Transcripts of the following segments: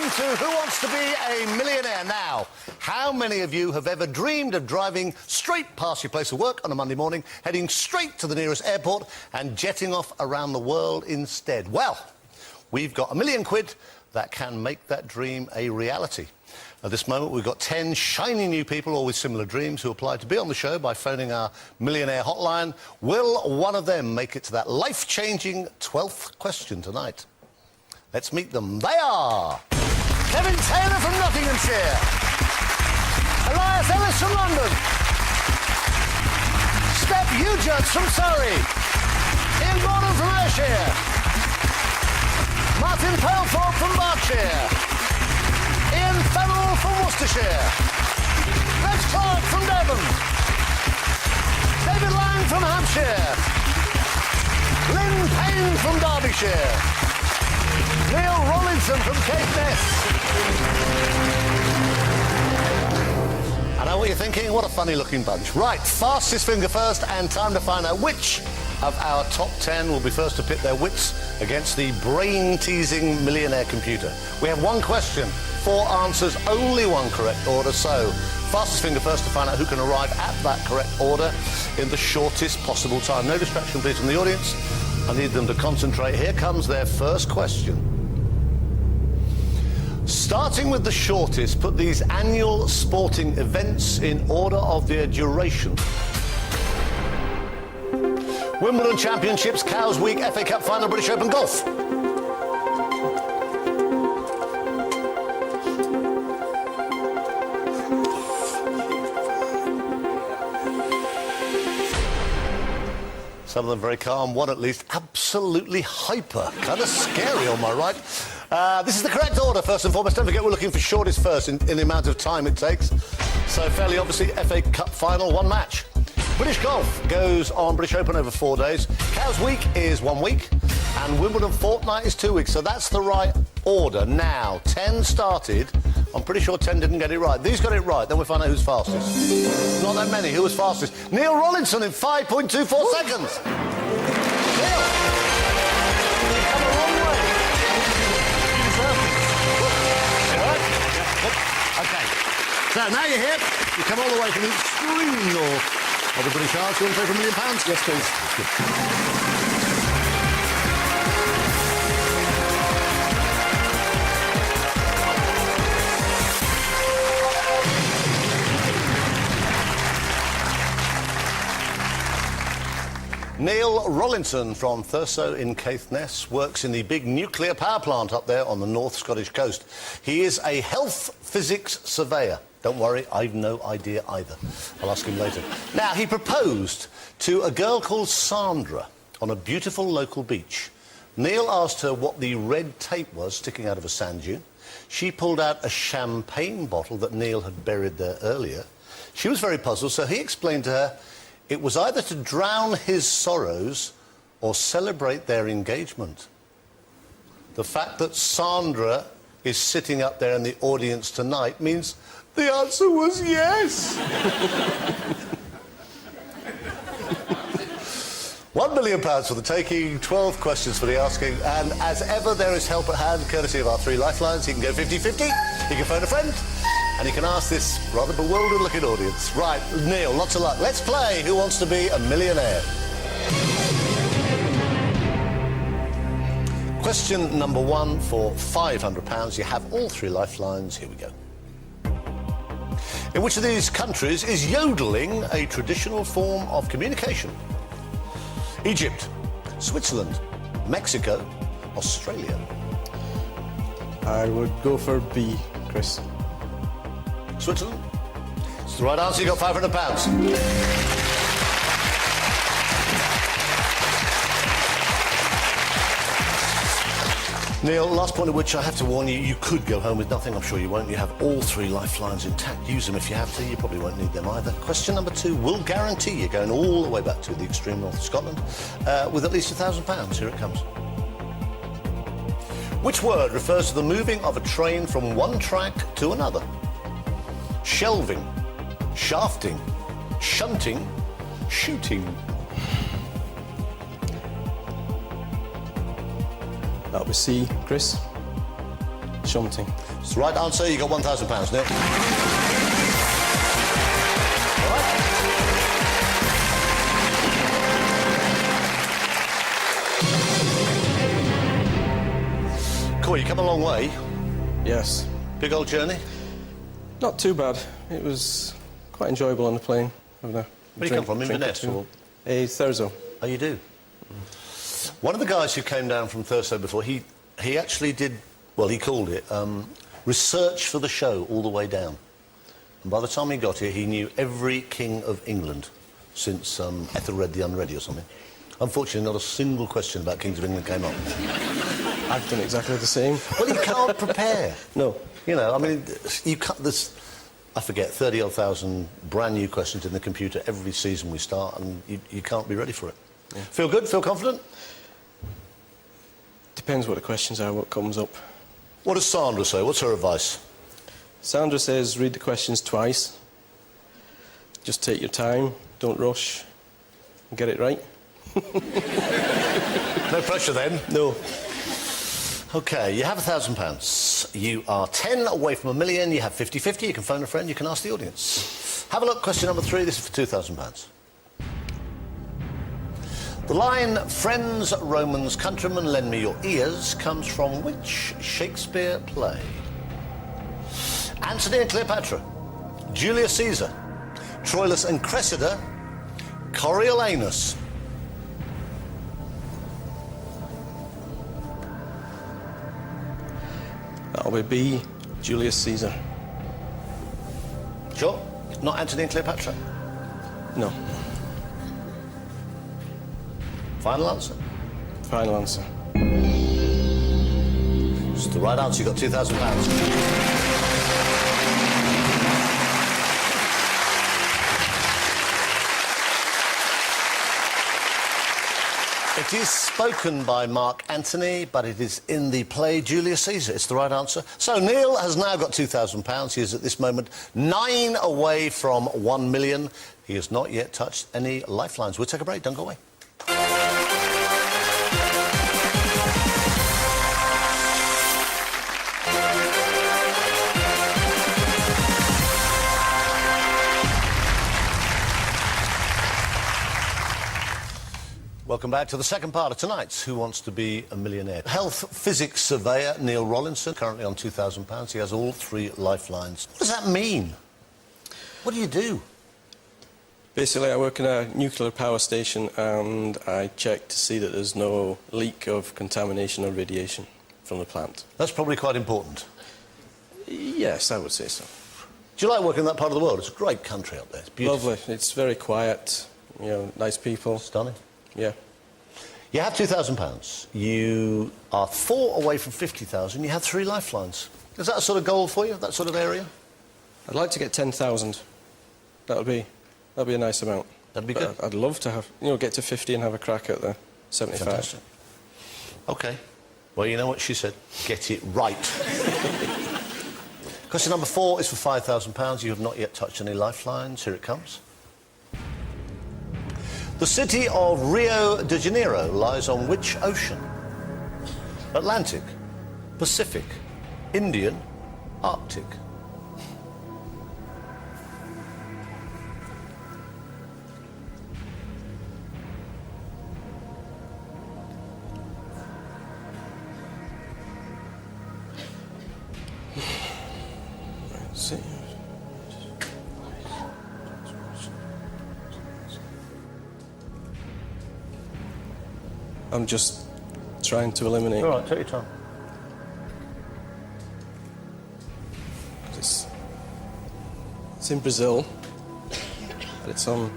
Welcome to Who Wants to Be a Millionaire? Now, how many of you have ever dreamed of driving straight past your place of work on a Monday morning, heading straight to the nearest airport and jetting off around the world instead? Well, we've got £1,000,000 that can make that dream a reality. At this moment, we've got 10 shiny new people, all with similar dreams, who applied to be on the show by phoning our Millionaire hotline. Will one of them make it to that life-changing 12th question tonight? Let's meet them. They are Kevin Taylor from Nottinghamshire, Elias Ellis from London, Steph Ujats from Surrey, Ian Gordon from Ayrshire, Martin Pelthorpe from Berkshire, Ian Fennell from Worcestershire, Reg Clark from Devon, David Lang from Hampshire, Lynn Payne from Derbyshire, Neil Rollinson from Caithness. I know what you're thinking. What a funny-looking bunch. Right, fastest finger first, and time to find out which of our top 10 will be first to pit their wits against the brain-teasing Millionaire computer. We have one question, 4 answers, only one correct order, so fastest finger first to find out who can arrive at that correct order in the shortest possible time. No distraction, please, from the audience. I need them to concentrate. Here comes their first question. Starting with the shortest, put these annual sporting events in order of their duration. Wimbledon Championships, Cows Week, FA Cup Final, British Open Golf. Some of them very calm, one at least absolutely hyper. Kind of scary on my right. This is the correct order, first and foremost. Don't forget we're looking for shortest first in the amount of time it takes. So fairly obviously, FA Cup Final, 1 match. British Golf goes on British Open over 4 days. Cows Week is 1 week. And Wimbledon Fortnight is 2 weeks. So that's the right order. Now, 10 started. I'm pretty sure 10 didn't get it right. These got it right. Then we'll find out who's fastest. Not that many. Who was fastest? Neil Rollinson in 5.24 seconds. Neil, you've come a long way. You deserve it. All right? Yeah. OK. So now you're here. You come all the way from the extreme north of the British Isles. You want to play for £1,000,000? Yes, please. Good. Neil Rollinson from Thurso in Caithness works in the big nuclear power plant up there on the North Scottish coast. He is a health physics surveyor. Don't worry, I've no idea either. I'll ask him later. Now, he proposed to a girl called Sandra on a beautiful local beach. Neil asked her what the red tape was sticking out of a sand dune. She pulled out a champagne bottle that Neil had buried there earlier. She was very puzzled, so he explained to her it was either to drown his sorrows or celebrate their engagement. The fact that Sandra is sitting up there in the audience tonight means the answer was yes. £1 million for the taking, 12 questions for the asking, and as ever there is help at hand, courtesy of our 3 lifelines. You can go 50-50, you can phone a friend, and you can ask this rather bewildered-looking audience. Right, Neil, lots of luck. Let's play Who Wants to Be a Millionaire? Question number 1 for £500. You have all 3 lifelines. Here we go. In which of these countries is yodeling a traditional form of communication? Egypt, Switzerland, Mexico, Australia. I would go for B, Chris. Switzerland? It's the right answer. You got £500. Neil, last point at which I have to warn you, you could go home with nothing. I'm sure you won't. You have all 3 lifelines intact. Use them if you have to. You probably won't need them either. Question number 2 will guarantee you going all the way back to the extreme north of Scotland with at least £1,000. Here it comes. Which word refers to the moving of a train from one track to another? Shelving, shafting, shunting, shooting. That was C, Chris. Shunting. It's the right answer. You got £1,000, Neil. All right. Cool, you come a long way. Yes. Big old journey. Not too bad. It was quite enjoyable on the plane. Where do you come from? Inverness? Or? Thurso. Oh, you do? One of the guys who came down from Thurso before, he actually did, well, he called it, research for the show all the way down. And by the time he got here, he knew every king of England since Ethelred the Unready or something. Unfortunately, not a single question about kings of England came up. I've done exactly the same. Well, you can't prepare. No. You know, I mean, you can't, there's, I forget, 30-odd thousand brand new questions in the computer every season we start, and you can't be ready for it. Yeah. Feel good? Feel confident? Depends what the questions are, what comes up. What does Sandra say? What's her advice? Sandra says read the questions twice. Just take your time, don't rush, and get it right. No pressure then? No. OK, you have £1,000. You are 10 away from £1 million. You have 50-50. You can phone a friend. You can ask the audience. Have a look. Question number 3. This is for £2,000. The line, "Friends, Romans, countrymen, lend me your ears," comes from which Shakespeare play? Antony and Cleopatra, Julius Caesar, Troilus and Cressida, Coriolanus. That'll be B, Julius Caesar. Sure? Not Antony and Cleopatra? No. Final answer? Final answer. It's the right answer. You got £2,000. It is spoken by Mark Antony, but it is in the play Julius Caesar. It's the right answer. So Neil has now got £2,000. He is at this moment 9 away from £1 million. He has not yet touched any lifelines. We'll take a break. Don't go away. Welcome back to the second part of tonight's Who Wants to Be a Millionaire? Health physics surveyor Neil Rollinson, currently on £2,000. He has all 3 lifelines. What does that mean? What do you do? Basically, I work in a nuclear power station and I check to see that there's no leak of contamination or radiation from the plant. That's probably quite important. Yes, I would say so. Do you like working in that part of the world? It's a great country up there. It's beautiful. Lovely. It's very quiet, you know, nice people. Stunning. Yeah. You have £2,000. You are 4 away from 50,000. You have 3 lifelines. Is that a sort of goal for you, that sort of area? I'd like to get 10,000. That'd be a nice amount. That'd be good. I'd love to have, you know, get to 50 and have a crack at the 75. Fantastic. OK. Well, you know what she said. Get it right. Question number 4 is for £5,000. You have not yet touched any lifelines. Here it comes. The city of Rio de Janeiro lies on which ocean? Atlantic, Pacific, Indian, Arctic. Let's see. I'm just trying to eliminate. All right, take your time. It's in Brazil, but it's on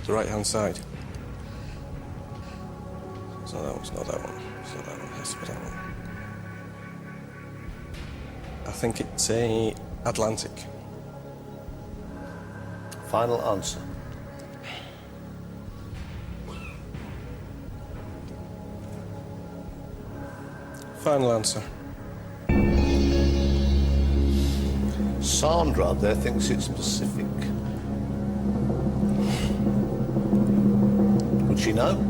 the right-hand side. It's not that one, it's not that one, it's not that one, it has to be that one. I think it's a Atlantic. Final answer. Final answer. Sandra up there thinks it's Pacific. Would she know?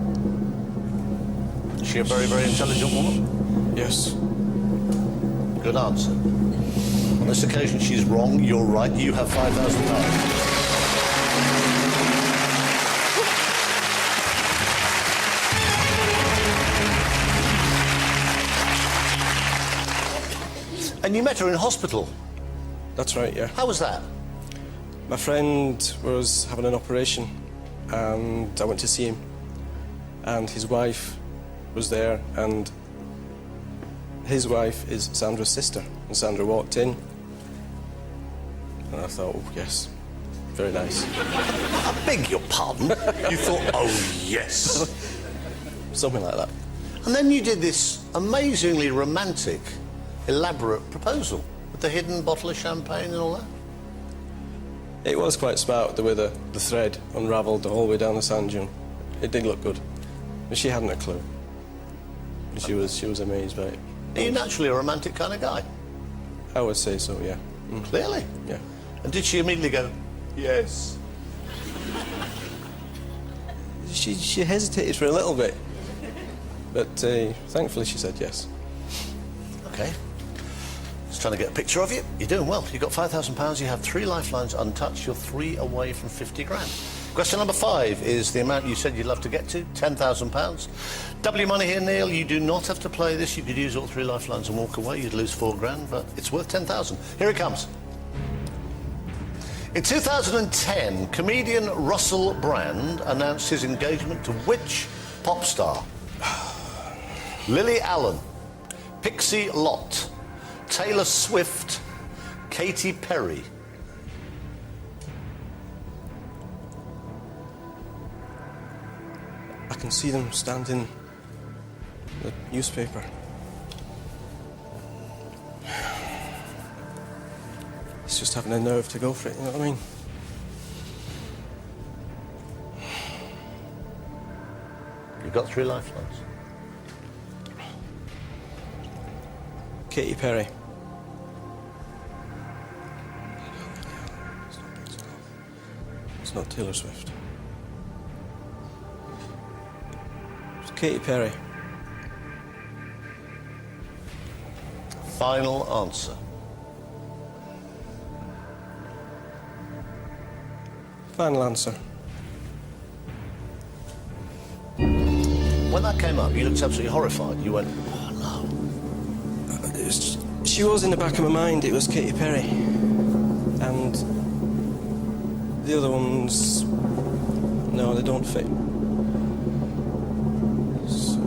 Is she a very, very intelligent woman? Yes. Good answer. On this occasion, she's wrong. You're right. You have £5,000. And you met her in hospital. That's right, yeah. How was that? My friend was having an operation and I went to see him. And his wife was there, and his wife is Sandra's sister. And Sandra walked in and I thought, oh, yes, very nice. I beg your pardon? You thought, oh, yes. Something like that. And then you did this amazingly romantic, elaborate proposal with the hidden bottle of champagne and all that. It was quite smart the way the thread unravelled the whole way down the sand dune. It did look good. But she hadn't a clue. And she was amazed by it. Are you naturally a romantic kind of guy? I would say so, yeah. Clearly. Yeah. And did she immediately go, yes? She hesitated for a little bit. But thankfully she said yes. Okay. Just trying to get a picture of you. You're doing well. You've got £5,000. You have 3 lifelines untouched. You're 3 away from 50 grand. Question number 5 is the amount you said you'd love to get to, £10,000. Double your money here, Neil. You do not have to play this. You could use all 3 lifelines and walk away. You'd lose 4 grand, but it's worth 10,000. Here it comes. In 2010, comedian Russell Brand announced his engagement to which pop star? Lily Allen, Pixie Lott, Taylor Swift, Katy Perry. I can see them standing in the newspaper. It's just having a nerve to go for it, you know what I mean? You've got 3 lifelines. Katy Perry. It's not Taylor Swift. It's Katy Perry. Final answer. Final answer. When that came up, you looked absolutely horrified. You went, oh, no. She was in the back of my mind. It was Katy Perry. And the other ones, no, they don't fit.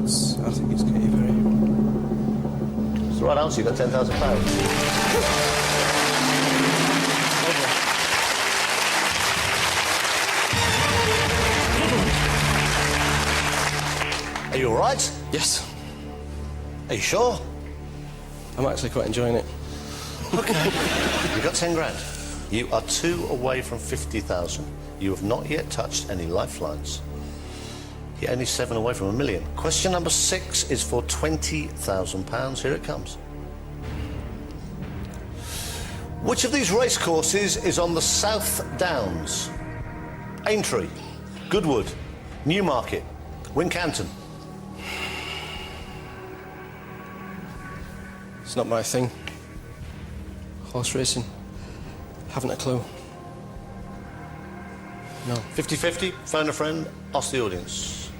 So I think it's Katy Perry. It's the right answer. You got £10,000. Are you all right? Yes. Are you sure? I'm actually quite enjoying it. Okay. You got 10 grand. You are 2 away from 50,000. You have not yet touched any lifelines. You're only 7 away from £1 million. Question number 6 is for £20,000. Here it comes. Which of these racecourses is on the South Downs? Aintree, Goodwood, Newmarket, Wincanton. It's not my thing. Horse racing. Haven't a clue. No. 50-50, phone a friend, ask the audience.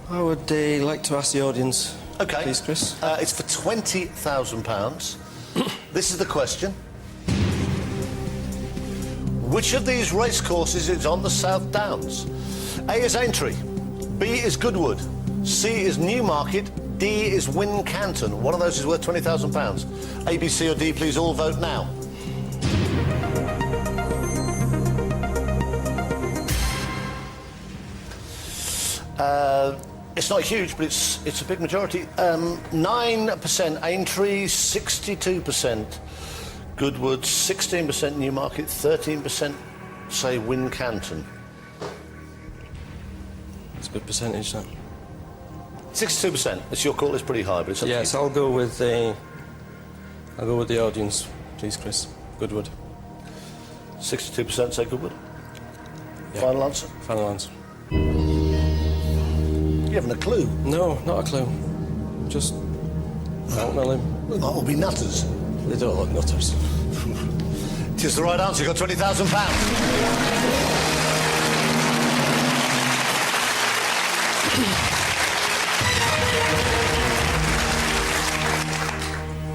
I would like to ask the audience, Okay. please, Chris. It's for £20,000. This is the question. Which of these racecourses is on the South Downs? A is Aintree, B is Goodwood, C is Newmarket, D is Wincanton. One of those is worth £20,000. A, B, C or D, please all vote now. It's not huge, but it's a big majority. 9% Aintree, 62% Goodwood, 16% Newmarket, 13% say Wincanton. It's a good percentage, that. 62%. It's your call. It's pretty high, but it's up to Yes, you. I'll go with the audience, please, Chris. Goodwood. 62% say Goodwood. Yeah. Final answer. Final answer. You haven't a clue. No, not a clue. Just Melon. That will be nutters. They don't look nutters. It is the right answer. You got £20,000.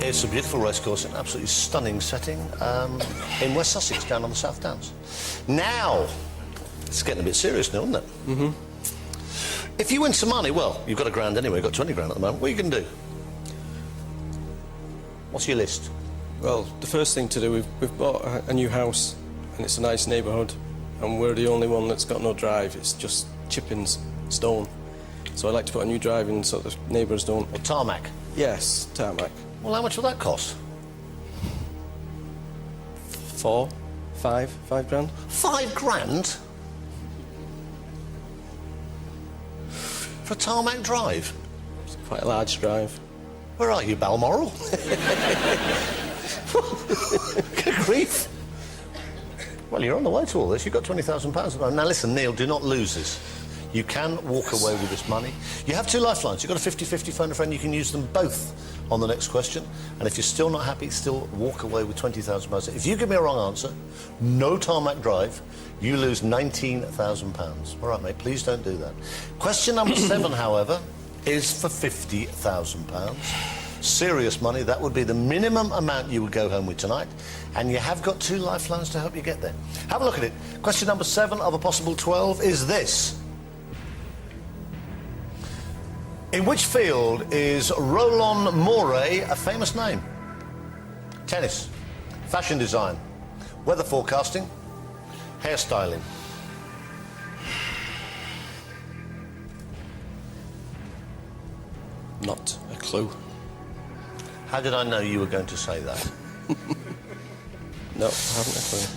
It's a beautiful racecourse, an absolutely stunning setting in West Sussex, down on the South Downs. Now, it's getting a bit serious now, isn't it? Mm-hmm. If you win some money, well, you've got £1,000 anyway, you've got 20 grand at the moment. What are you going to do? What's your list? Well, the first thing to do, we've bought a new house, and it's a nice neighbourhood, and we're the only one that's got no drive. It's just chippings, stone. So I'd like to put a new drive in so the neighbours don't... Or tarmac? Yes, tarmac. Well, how much will that cost? 5 grand. 5 grand? For a tarmac drive? It's quite a large drive. Where are you, Balmoral? Good grief. Well, you're on the way to all this. You've got £20,000. Now, listen, Neil, do not lose this. You can walk away with this money. You have 2 lifelines. You've got a 50-50 phone a friend. You can use them both on the next question. And if you're still not happy, still walk away with £20,000. If you give me a wrong answer, no tarmac drive, you lose £19,000. All right, mate, please don't do that. Question number 7, however, is for £50,000. Serious money. That would be the minimum amount you would go home with tonight. And you have got 2 lifelines to help you get there. Have a look at it. Question number 7 of a possible 12 is this. In which field is Roland Mouret a famous name? Tennis, fashion design, weather forecasting, hairstyling. Not a clue. How did I know you were going to say that? No, I haven't a clue.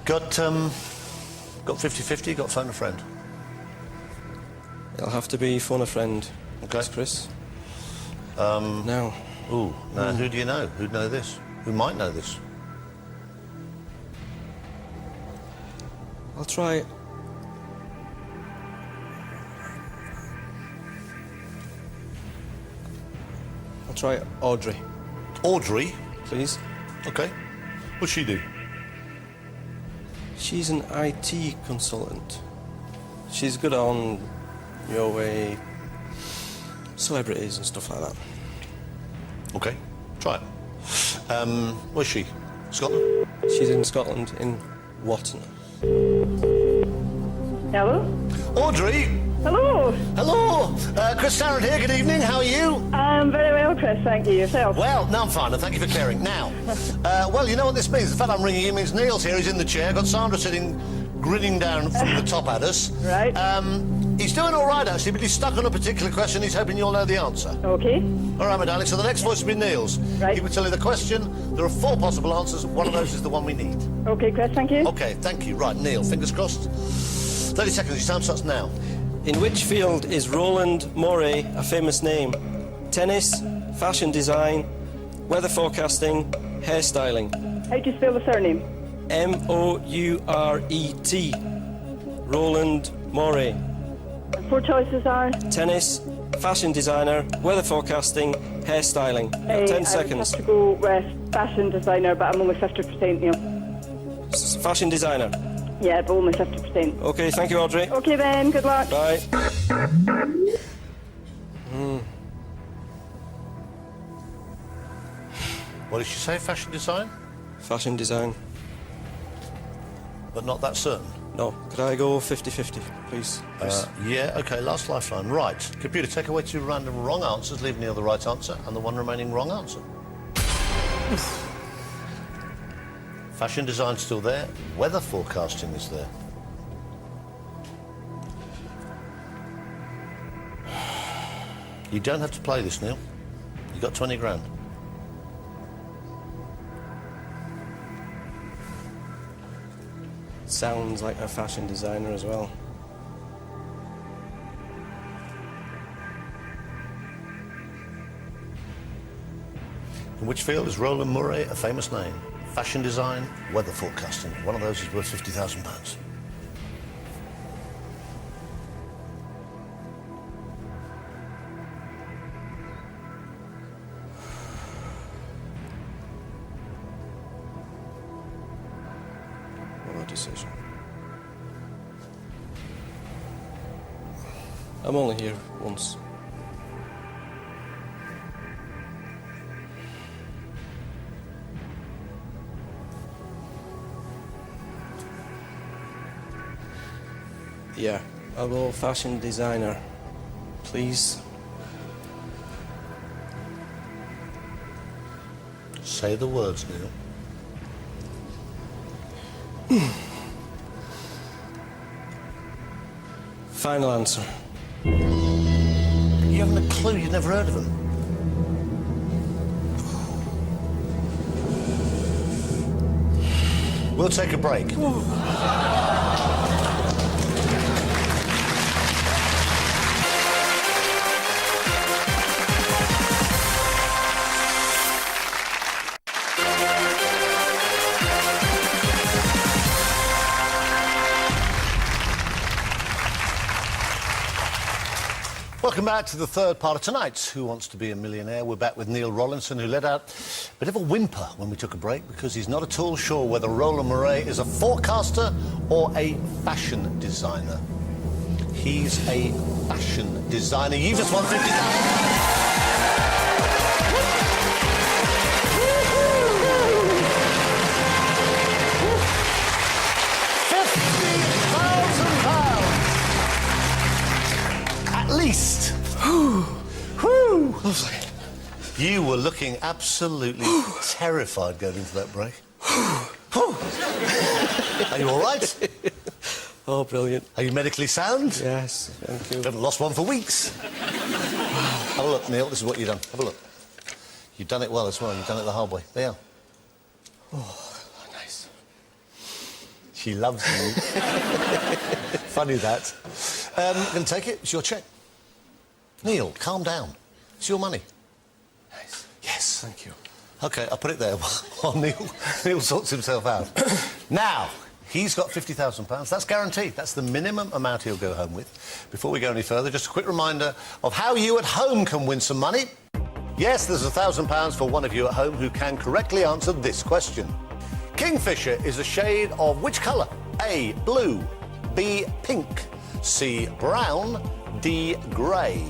Got 50-50, got phone a friend. It'll have to be phone a friend. Okay. Chris. Now. Ooh, now who do you know? Who'd know this? Who might know this? I'll try... Audrey. Audrey? Please. Okay. What's she do? She's an IT consultant. She's good on your way... celebrities and stuff like that. Okay, try it. Where's she? Scotland? She's in Scotland, in Watton. Hello? Audrey! Hello. Hello! Chris Tarrant here, good evening, how are you? I'm very well, Chris, thank you. Yourself? Well, no, I'm fine, and thank you for caring. Now, well, you know what this means? The fact I'm ringing you means Neil's here, he's in the chair, got Sandra sitting, grinning down from the top at us. Right. He's doing all right, actually, but he's stuck on a particular question. He's hoping you'll know the answer. Okay. All right, my darling, so the next voice will be Neil's. Right. He will tell you the question. There are 4 possible answers. One of those is the one we need. Okay, Chris, thank you. Okay, thank you. Right, Neil, fingers crossed. 30 seconds, your time starts now. In which field is Roland Mouret a famous name? Tennis, fashion design, weather forecasting, hairstyling. How do you spell the surname? M-O-U-R-E-T. Roland Mouret. 4 choices are? Tennis, fashion designer, weather forecasting, hairstyling. You've got 10 I seconds. have to go with fashion designer, but I'm only 50%, Neil. Fashion designer. Yeah, but only 50%. Okay, thank you, Audrey. Okay then, good luck. Bye. What did she say, fashion design? Fashion design. But not that certain. No. Could I go 50-50, please? Yeah, okay, last lifeline. Right. Computer, take away 2 random wrong answers, leave Neil the right answer, and the 1 remaining wrong answer. Fashion design's still there. Weather forecasting is there. You don't have to play this, Neil. You got 20 grand. Sounds like a fashion designer as well. In which field is Roland Mouret a famous name? Fashion design, weather forecasting. One of those is worth £50,000. conversation. I'm only here once. Yeah, I'll go fashion designer, please. Say the words, Neil. Final answer. You haven't a clue, you've never heard of them. We'll take a break. Welcome back to the third part of tonight's Who Wants to Be a Millionaire. We're back with Neil Rollinson, who let out a bit of a whimper when we took a break because he's not at all sure whether Roland Murray is a forecaster or a fashion designer. He's a fashion designer. You just won 50,000. At least. Lovely. You were looking absolutely terrified going into that break. Are you all right? Oh, brilliant. Are you medically sound? Yes, thank you. You haven't lost one for weeks. Have a look, Neil. This is what you've done. Have a look. You've done it well as well. You've done it the hard way. There you are. Oh, nice. She loves you. Funny that. Going to take it. It's your cheque. Neil, calm down. It's your money. Nice. Yes. Thank you. OK, I'll put it there while Neil sorts himself out. Now, he's got £50,000. That's guaranteed. That's the minimum amount he'll go home with. Before we go any further, just a quick reminder of how you at home can win some money. Yes, there's £1,000 for one of you at home who can correctly answer this question. Kingfisher is a shade of which colour? A, blue, B, pink, C, brown, D, grey.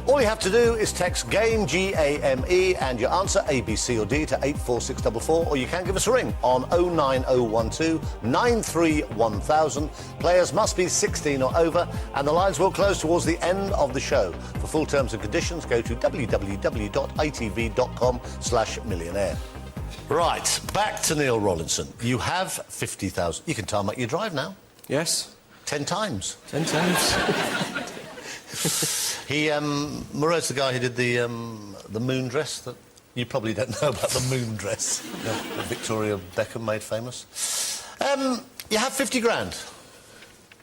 All you have to do is text GAME, G-A-M-E, and your answer, A, B, C or D, to 84644, or you can give us a ring on 09012 93 1000. Players must be 16 or over, and the lines will close towards the end of the show. For full terms and conditions, go to www.itv.com/millionaire. Right, back to Neil Rollinson. You have 50,000. You can time up your drive now. Yes. 10 times. 10 times. Murray's the guy who did the moon dress that you probably don't know about the moon dress that Victoria Beckham made famous. You have 50 grand.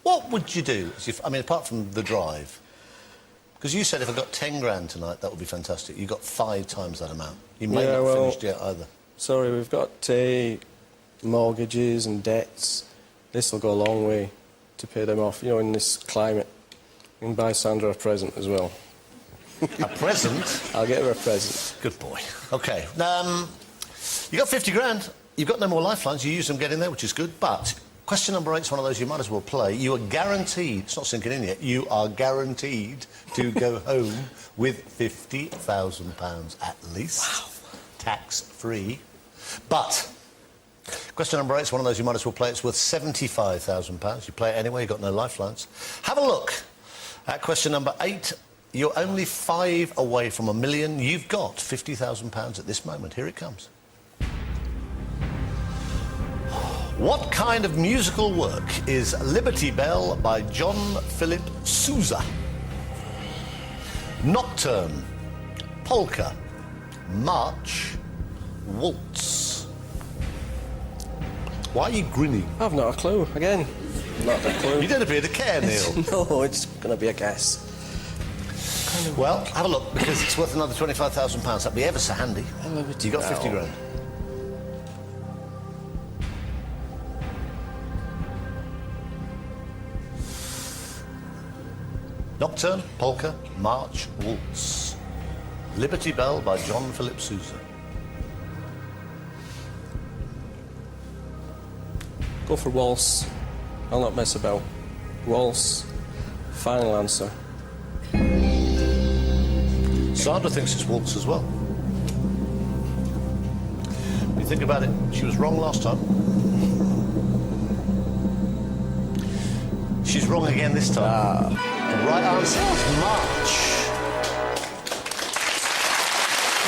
What would you do? Apart from the drive, because you said if I got 10 grand tonight, that would be fantastic. You got 5 times that amount. You may not have finished yet either. Sorry, we've got mortgages and debts. This will go a long way to pay them off. You know, in this climate. You can buy Sandra a present as well. A present? I'll get her a present. Good boy. OK. You got 50 grand. You've got no more lifelines. You use them getting there, which is good. But question number 8 is one of those you might as well play. You are guaranteed, it's not sinking in yet, you are guaranteed to go home with £50,000 at least. Wow. Tax-free. But question number 8 is one of those you might as well play. It's worth £75,000. You play it anyway, you've got no lifelines. Have a look at question number 8. You're only 5 away from $1 million. You've got £50,000 at this moment. Here it comes. What kind of musical work is Liberty Bell by John Philip Sousa? Nocturne, polka, march, waltz. Why are you grinning? I've not a clue. Again, not a clue. You don't appear to care, Neil. No, it's going to be a guess. Well, have a look, because it's worth another £25,000. That'd be ever so handy. You got 50 grand. Nocturne, polka, march, waltz. Liberty Bell by John Philip Sousa. Go for waltz. I'll not mess about. Waltz. Final answer. Sandra thinks it's waltz as well. When you think about it, she was wrong last time. She's wrong again this time. The right answer is March.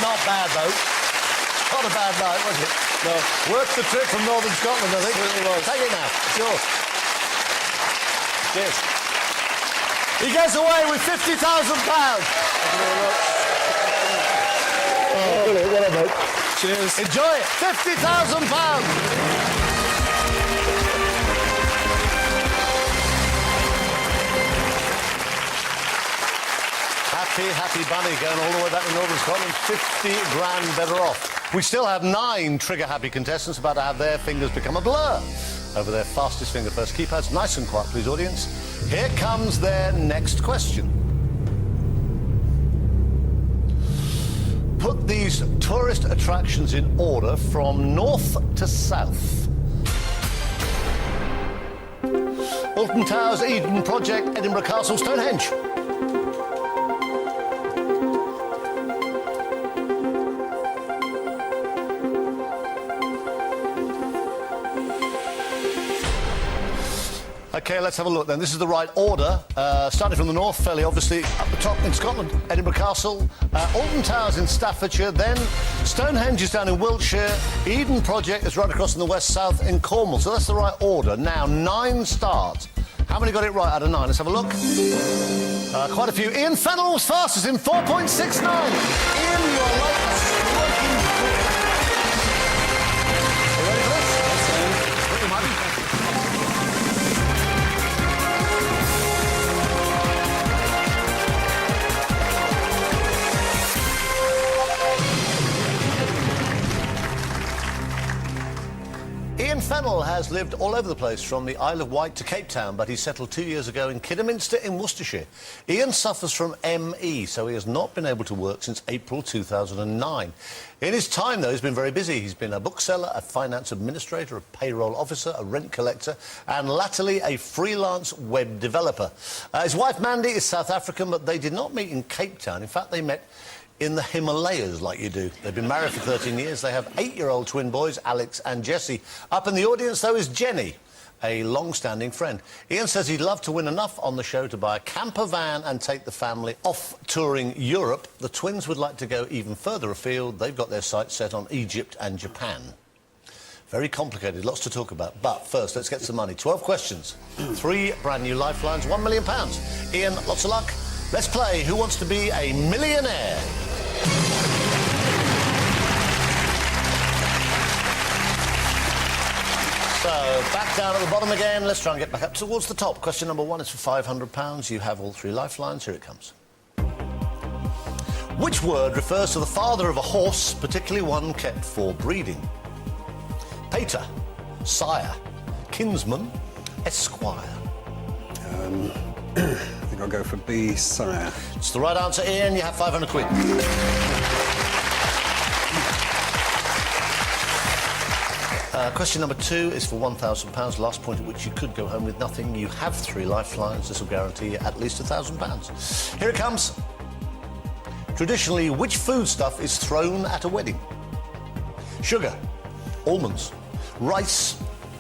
Not bad, though. Not a bad night, was it? No. Worth the trip from Northern Scotland, I think. It was. Take it now. It's yours. Cheers. He goes away with £50,000. Oh, brilliant. What a vote. Cheers. Enjoy it. £50,000. Happy bunny going all the way back to Northern Scotland. 50 grand better off. We still have 9 trigger-happy contestants about to have their fingers become a blur over their fastest finger first keypads. Nice and quiet, please, audience. Here comes their next question. Put these tourist attractions in order from north to south. Alton Towers, Eden Project, Edinburgh Castle, Stonehenge. OK, let's have a look then. This is the right order. Starting from the north, fairly obviously, up the top in Scotland, Edinburgh Castle, Alton Towers in Staffordshire, then Stonehenge is down in Wiltshire, Eden Project is right across in the west-south in Cornwall. So that's the right order. Now, 9 stars. How many got it right out of 9? Let's have a look. Quite a few. Ian Fennell was fastest in 4.69. Ian, you're late. Are you ready for this? Put your money. Ian Fennell has lived all over the place, from the Isle of Wight to Cape Town, but he settled 2 years ago in Kidderminster in Worcestershire. Ian suffers from ME, so he has not been able to work since April 2009. In his time, though, he's been very busy. He's been a bookseller, a finance administrator, a payroll officer, a rent collector, and latterly a freelance web developer. His wife, Mandy, is South African, but they did not meet in Cape Town. In fact, they met in the Himalayas, like you do. They've been married for 13 years. They have 8-year-old twin boys, Alex and Jesse. Up in the audience, though, is Jenny, a long-standing friend. Ian says he'd love to win enough on the show to buy a camper van and take the family off touring Europe. The twins would like to go even further afield. They've got their sights set on Egypt and Japan. Very complicated, lots to talk about. But first, let's get some money. 12 questions, 3 brand new lifelines, £1 million. Ian, lots of luck. Let's play Who Wants to Be a Millionaire? So, back down at the bottom again. Let's try and get back up towards the top. Question number 1 is for £500. You have all 3 lifelines. Here it comes. Which word refers to the father of a horse, particularly one kept for breeding? Pater, sire, kinsman, esquire. I think I'll go for B, sire. It's the right answer, Ian. You have 500 quid. Question number 2 is for £1,000. Last point at which you could go home with nothing. You have 3 lifelines. This will guarantee you at least £1,000. Here it comes. Traditionally, which foodstuff is thrown at a wedding? Sugar, almonds, rice,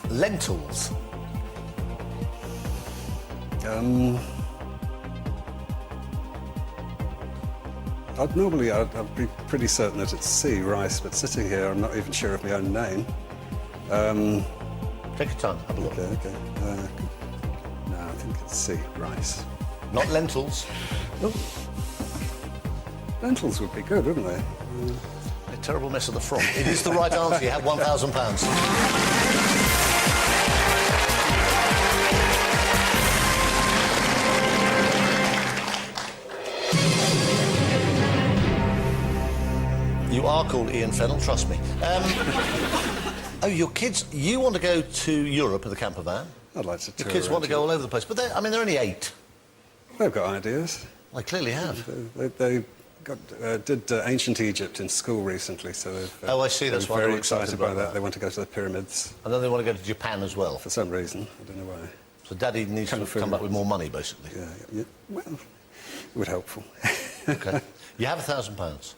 lentils. I'd be pretty certain that it's C, rice, but sitting here, I'm not even sure of my own name. Take your time, have a look. Okay. No, I think it's C, rice. Not lentils. Oh. Lentils would be good, wouldn't they? A terrible mess of the front. It is the right answer. You have £1,000. You are called Ian Fennell, trust me. Oh, your kids, you want to go to Europe with a camper van? I'd like to tour. Your kids want to go all over the place, but they're only 8. They've got ideas. They clearly have. They did ancient Egypt in school recently, so Oh, I see, that's they're why very they're excited excited by about that. that. They want to go to the pyramids And then they want to go to Japan as well. for some reason. I don't know why. So Daddy needs to Kung fu. come back with more money, basically. Yeah. Well, it would helpful. OK. You have £1,000.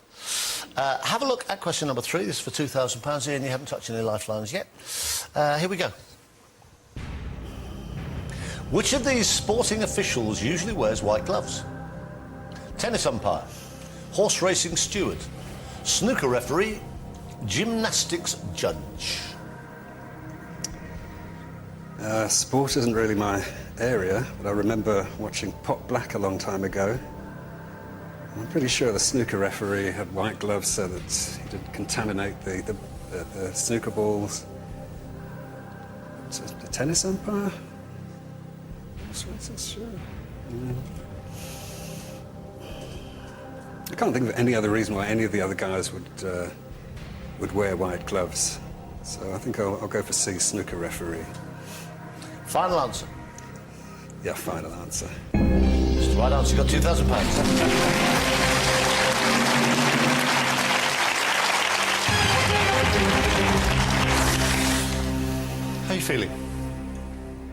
Have a look at question number 3. This is for £2,000 here, and you haven't touched any lifelines yet. Here we go. Which of these sporting officials usually wears white gloves? Tennis umpire, horse racing steward, snooker referee, gymnastics judge. Sport isn't really my area, but I remember watching Pot Black a long time ago. I'm pretty sure the snooker referee had white gloves so that he didn't contaminate the snooker balls. The tennis umpire? Sure. I can't think of any other reason why any of the other guys would wear white gloves. So I think I'll go for C, snooker referee. Final answer. Yeah, final answer. It's the right answer. You've got £2,000. How are you feeling?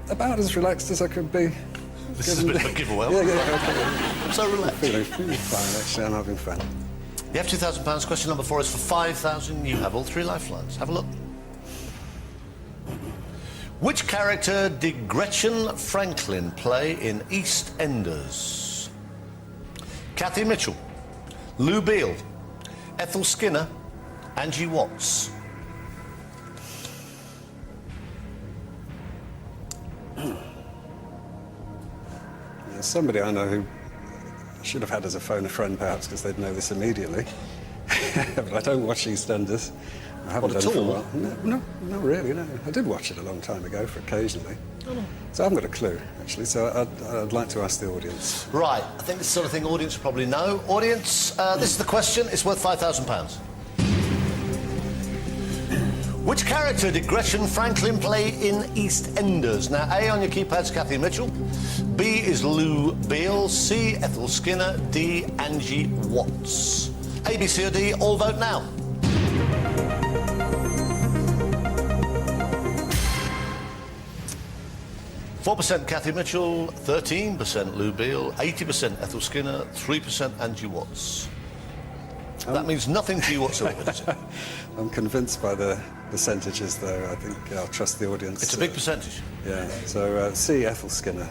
About as relaxed as I could be. This is a bit of a giveaway. Yeah. I'm so relaxed. Feeling fine, actually. I'm having fun. You have £2,000. Question number 4 is for 5,000. You have all 3 lifelines. Have a look. Which character did Gretchen Franklin play in EastEnders? Kathy Mitchell, Lou Beale, Ethel Skinner, Angie Watts. There's somebody I know who I should have had as a phone a friend, perhaps, because they'd know this immediately. But I don't watch EastEnders. I haven't What, done at for a all? while. No, not really, no. I did watch it a long time ago, for occasionally. So I haven't got a clue, actually, so I'd like to ask the audience. Right, I think this is the sort of thing audience will probably know. Audience, this is the question. It's worth £5,000. Which character did Gretchen Franklin play in EastEnders? Now, A on your keypad's Kathy Mitchell, B is Lou Beale, C, Ethel Skinner, D, Angie Watts. A, B, C or D, all vote now. %, Kathy Mitchell, 13% Lou Beale, 80% Ethel Skinner, 3% Angie Watts. That means nothing to you whatsoever, does it? I'm convinced by the percentages, though. I think I'll trust the audience. It's a big percentage, Yeah, so C, Ethel Skinner.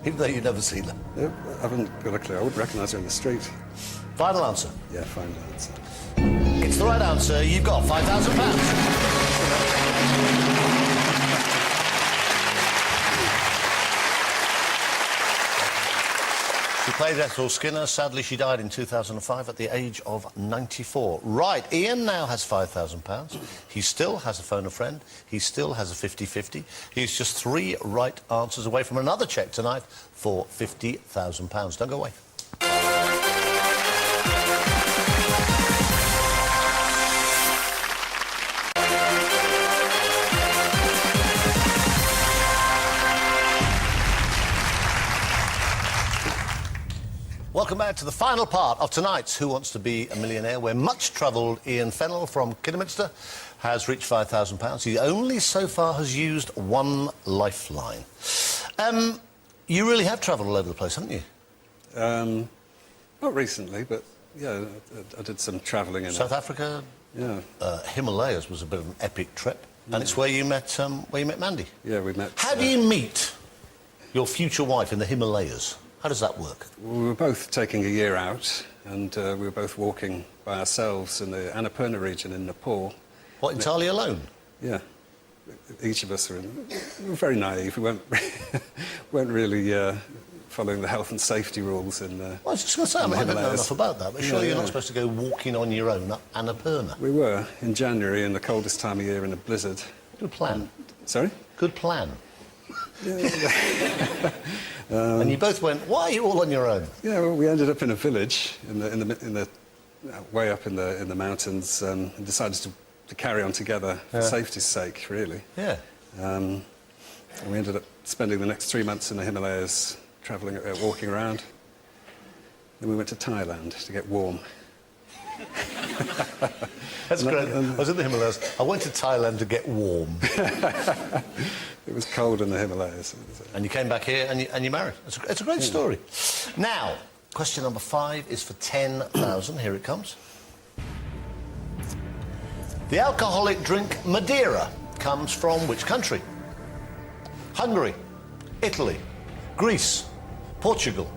even though you've never seen her. Yep, I haven't got a clue. I wouldn't recognise her in the street. Final answer. Yeah, final answer. It's the right answer. You've got £5,000. She played Ethel Skinner. Sadly, she died in 2005 at the age of 94. Right, Ian now has £5,000. He still has a phone a friend. He still has a 50-50. He's just 3 right answers away from another cheque tonight for £50,000. Don't go away. Welcome back to the final part of tonight's Who Wants to Be a Millionaire, where much-travelled Ian Fennell from Kidderminster has reached £5,000. He only so far has used 1 lifeline. You really have travelled all over the place, haven't you? Not recently, but yeah, I did some travelling in South Africa, Yeah, Himalayas was a bit of an epic trip, and it's where you met Mandy. yeah, we met. How do you meet your future wife in the Himalayas? How does that work? We were both taking a year out, and we were both walking by ourselves in the Annapurna region in Nepal. What, entirely alone? Yeah, each of us we were very naive. We weren't weren't really following the health and safety rules in. Well, I was just going to say, I don't know enough about that, but surely you're not supposed to go walking on your own up Annapurna. We were in January, in the coldest time of year, in a blizzard. Good plan. Sorry? Good plan. And you both went, why are you all on your own? Yeah, well, we ended up in a village in the way up in the mountains, and decided to carry on together for safety's sake, really. Yeah. And we ended up spending the next 3 months in the Himalayas, travelling, walking around. Then we went to Thailand to get warm. That's great. I was in the Himalayas. I went to Thailand to get warm. It was cold in the Himalayas. And you came back here and you married. It's a great story. Now, question number 5 is for 10,000. Here it comes. The alcoholic drink Madeira comes from which country? Hungary, Italy, Greece, Portugal.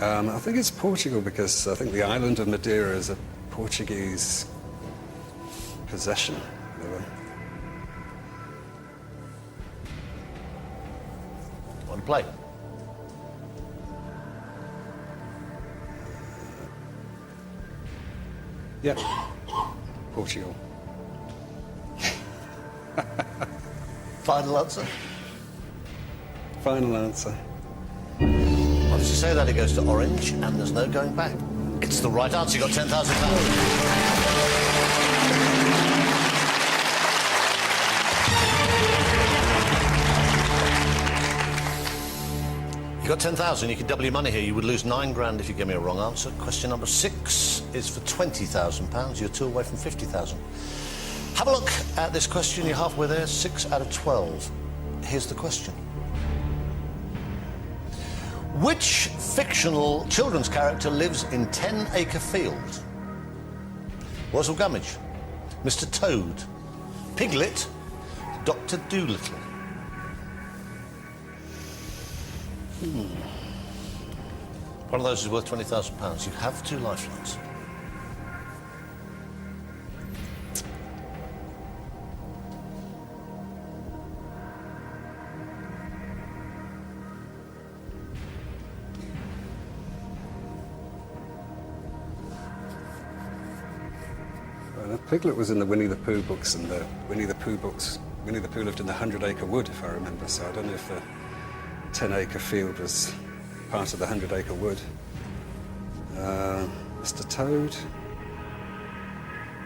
I think it's Portugal because I think the island of Madeira is a Portuguese possession. Want to play? Yeah, Portugal. Final answer? Final answer. Once you say that, it goes to orange, and there's no going back. It's the right answer. You got £10,000. You got 10,000. You could double your money here. You would lose 9 grand if you give me a wrong answer. Question number 6 is for £20,000. You're 2 away from 50,000. Have a look at this question. You're halfway there. 6 out of 12. Here's the question. Which fictional children's character lives in 10 Acre Field? Wurzel Gummidge, Mr. Toad, Piglet, Dr. Dolittle. One of those is worth £20,000. You have 2 lifelines. Piglet was in the Winnie the Pooh books, and the Winnie the Pooh books, Winnie the Pooh lived in the 100-acre wood, if I remember, so I don't know if the 10-acre field was part of the 100-acre wood. Mr. Toad,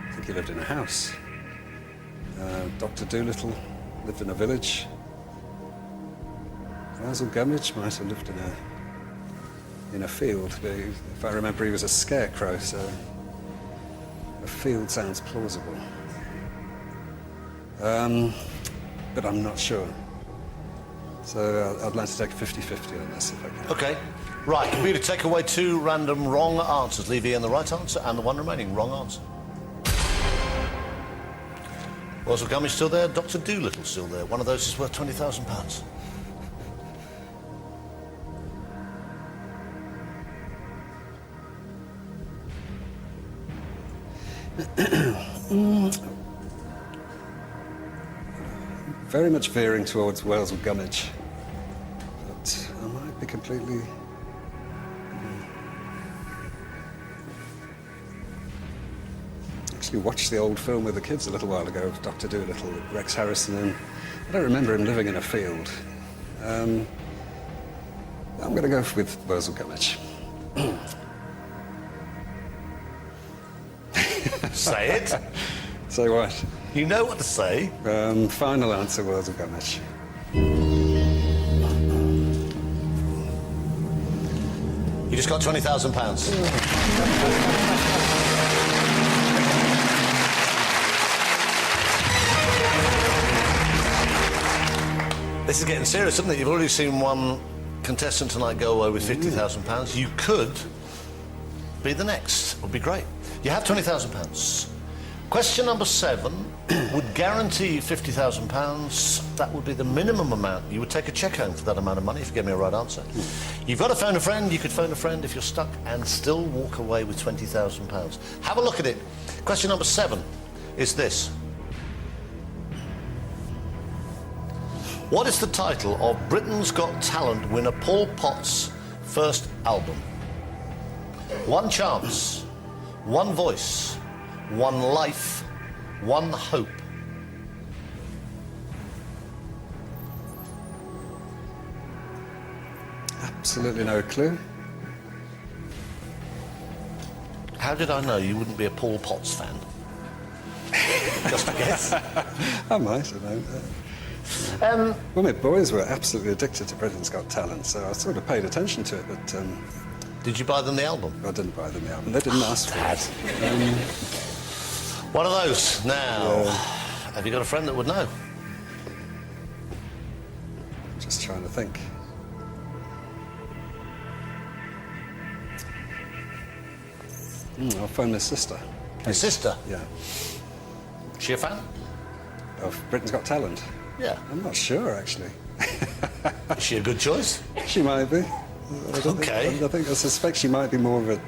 I think he lived in a house. Dr. Dolittle lived in a village. Wurzel Gummidge might have lived in a field, but if I remember, he was a scarecrow, so a field sounds plausible. But I'm not sure. So I'd like to take 50-50 on this, if I can. OK. Right, computer, take away 2 random wrong answers. Leave Ian the right answer and the 1 remaining wrong answer. Wurzel Gummidge still there? Dr. Dolittle still there? One of those is worth £20,000. Very much veering towards Wurzel Gummidge, but I might be completely... Actually watched the old film with the kids a little while ago, Dr. Dolittle, with Rex Harrison, and I don't remember him living in a field. I'm going to go with Wurzel Gummidge. Say it. Say what? You know what to say. Final answer, Wurzel Gummidge. You just got £20,000. This is getting serious, isn't it? You've already seen one contestant tonight go away with £50,000. You could be the next. It would be great. You have £20,000. Question number 7 would guarantee £50,000. That would be the minimum amount. You would take a cheque home for that amount of money if you gave me a right answer. You've got to phone a friend. You could phone a friend if you're stuck and still walk away with £20,000. Have a look at it. Question number 7 is this. What is the title of Britain's Got Talent winner Paul Potts' first album? One Chance, One Voice, One Life, One Hope. Absolutely no clue. How did I know you wouldn't be a Paul Potts fan? Just a guess. I might have known Well, my boys were absolutely addicted to Britain's Got Talent, so I sort of paid attention to it, but Did you buy them the album? I didn't buy them the album. They didn't ask for Dad. it. One of those. Now, have you got a friend that would know? Just trying to think. I'll phone my sister. Your sister? Yeah. Is she a fan? Of Britain's Got Talent? Yeah. I'm not sure, actually. Is she a good choice? She might be. Okay. I suspect she might be more of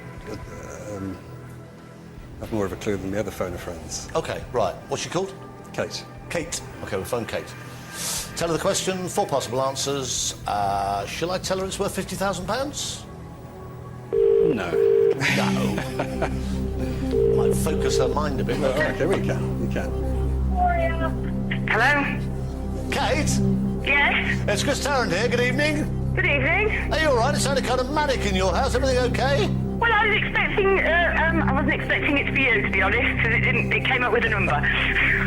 have more of a clue than the other phoner friends. Okay, right. What's she called? Kate. Kate. Okay, we'll phone Kate. Tell her the question, 4 possible answers. Shall I tell her it's worth £50,000? No. No. Might focus her mind a bit. Oh, okay, we can. You can. Hello? Kate? Yes? It's Chris Tarrant here. Good evening. Good evening. Are you all right? It sounded kind of manic in your house. Everything okay? Well, I wasn't expecting it to be you, to be honest, because it came up with a number.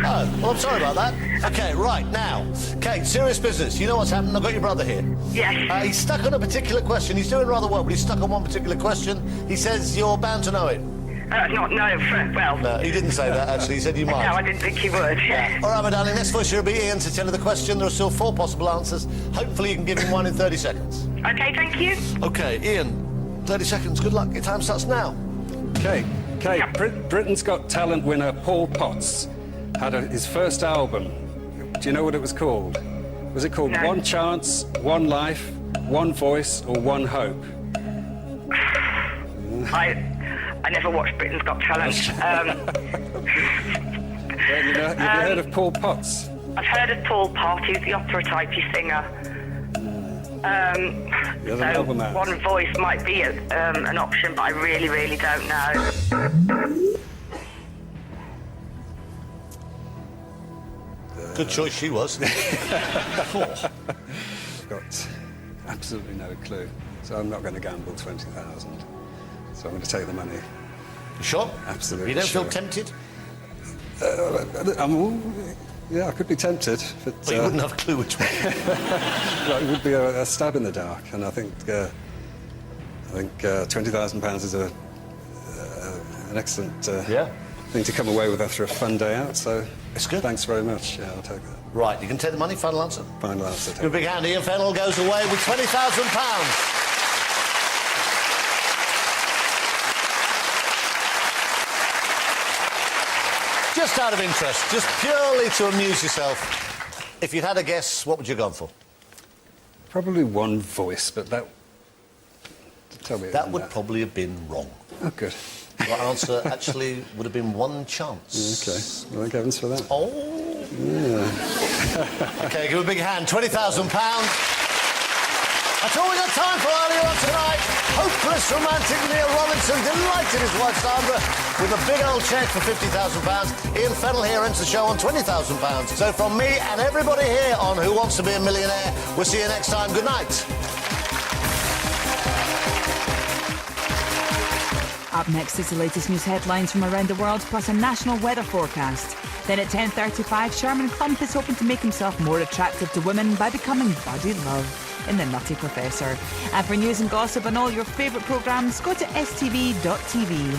Oh, well, I'm sorry about that. Okay, right, now. Kate, serious business. You know what's happened? I've got your brother here. Yes. He's stuck on a particular question. He's doing rather well, but he's stuck on one particular question. He says you're bound to know it. Well... No, he didn't say that, actually. He said you might. No, I didn't think he would. All right, my darling, next voice here will be Ian to tell you the question. There are still 4 possible answers. Hopefully you can give him one in 30 seconds. Okay, thank you. Okay, Ian, 30 seconds. Good luck. Your time starts now. Kate, Britain's Got Talent winner Paul Potts had his first album. Do you know what it was called? Was it called No. One Chance, One Life, One Voice, or One Hope? I never watched Britain's Got Talent. Well, you know, have you heard of Paul Potts? I've heard of Paul Potts, who's the opera-typey singer. The other album out. One Voice might be an option, but I really, really don't know. Good choice she was. I've got absolutely no clue, so I'm not going to gamble 20,000. So I'm going to take the money. You sure? Absolutely You don't sure. feel tempted? Yeah, I could be tempted, but Well, you wouldn't have a clue which one. it would be a stab in the dark, and I think £20,000 is an excellent thing to come away with after a fun day out. So It's good. Thanks very much. Yeah, I'll take that. Right, you can take the money. Final answer. Final answer. Give a big hand. Ian Fennell goes away with £20,000. Just out of interest, just purely to amuse yourself, if you'd had a guess, what would you have gone for? Probably One Voice, but that... Tell me. That would probably have been wrong. Oh, good. The actually actually would have been One Chance. Okay. Well, thank heavens for that. Oh. Yeah. OK, give a big hand. £20,000. That's all we got time for earlier on tonight. Hopeless romantic Neil Rollinson delighted his wife Sandra with a big old cheque for £50,000. Ian Fennell here ends the show on £20,000. So from me and everybody here on Who Wants to Be a Millionaire, we'll see you next time. Good night. Up next is the latest news headlines from around the world, plus a national weather forecast. Then at 10:35, Sherman Klump is hoping to make himself more attractive to women by becoming Buddy Love in The Nutty Professor. And for news and gossip on all your favourite programmes, go to stv.tv.